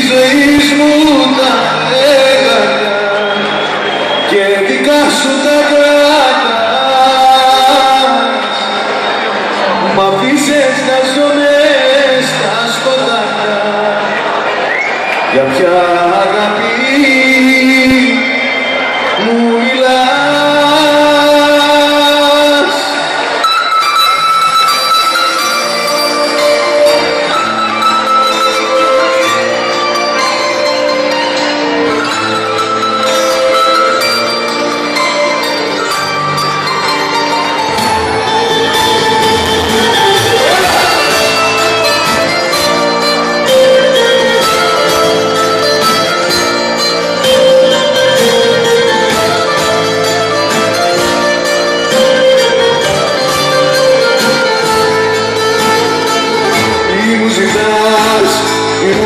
ζωής μου τα έγραψα και δικά σου τα κρατάς. Μ' αφήσες να ζω μες στα σκοτάδια. Για ποια αγάπη μου μιλάς?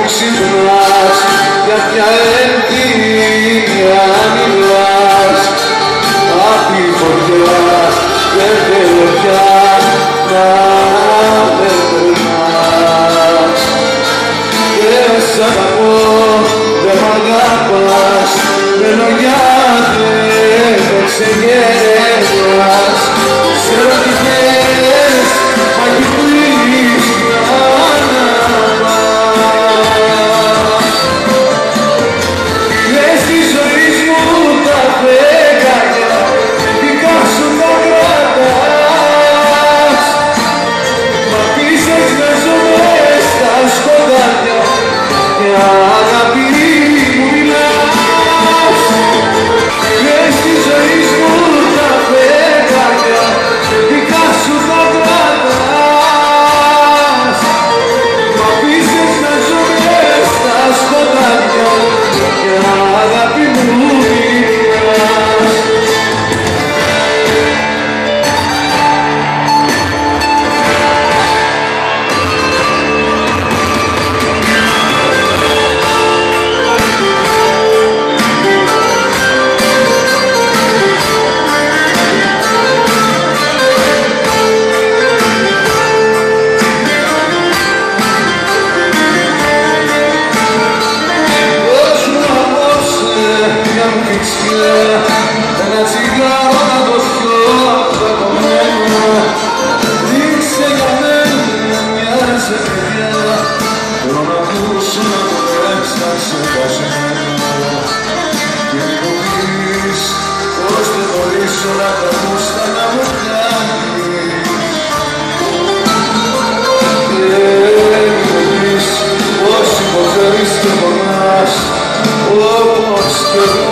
Ξυπνάς, για ποια ευθύνια μιλάς? Απ' τη φωτιά δεν θέλω πια να με περνάς. Και σ' αγαπώ, δεν μ' αγαπάς, μένω γιατί με ξεγέλας. Ξέρω τι θες, μα κι πεις ένα τσιγάρο να το πιω παγωμένο. Δείξε για μένα μια ζευγιά, θέλω να ακούσω να το έψαξε κασμένο. Και μην μου πεις πως δεν μπορείς όλα τα γούστα να μου κάνεις. Και μην μου πεις πως υποφέρεις και πονάς όπως κι εγώ.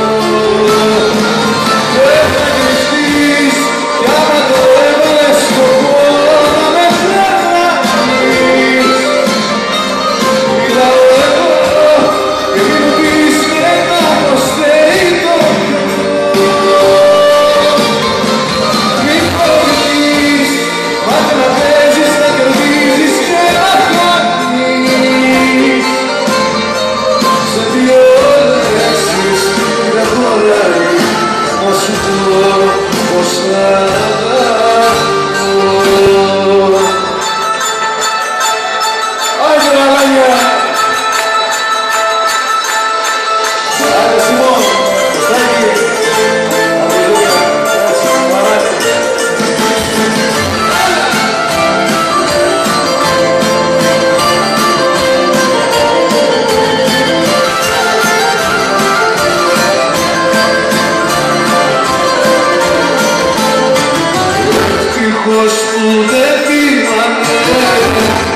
Ευτυχώς που δεν θυμάμαι,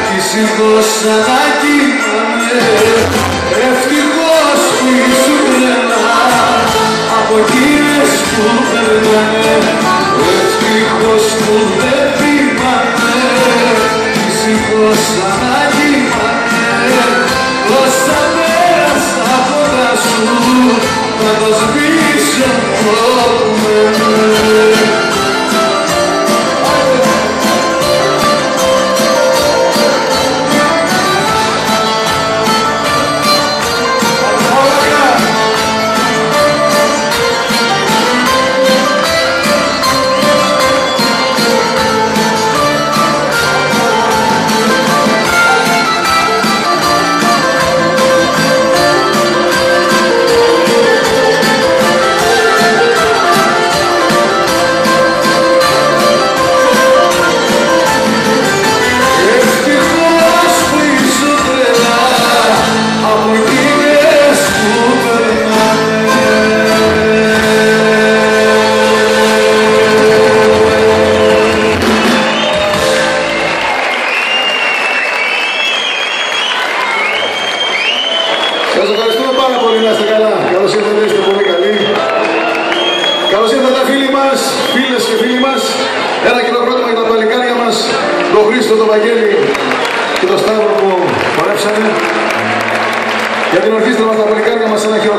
κι σηκώσα να κοιμάμαι. Ευτυχώς που ήσουν τρελά από εκείνες που περνάνε. Ευτυχώς που δεν θυμάμαι, κι σηκώσα να κοιμάμαι. Όσα πέρασα κοντά σου, να το σβήσω όλο. ευχαριστήσω τον Βαγγέλη και τον Σταύρο που χορέψανε. Για την ορχήστρα μας τα Αμερικάνικα μας ένα χειροκρότημα.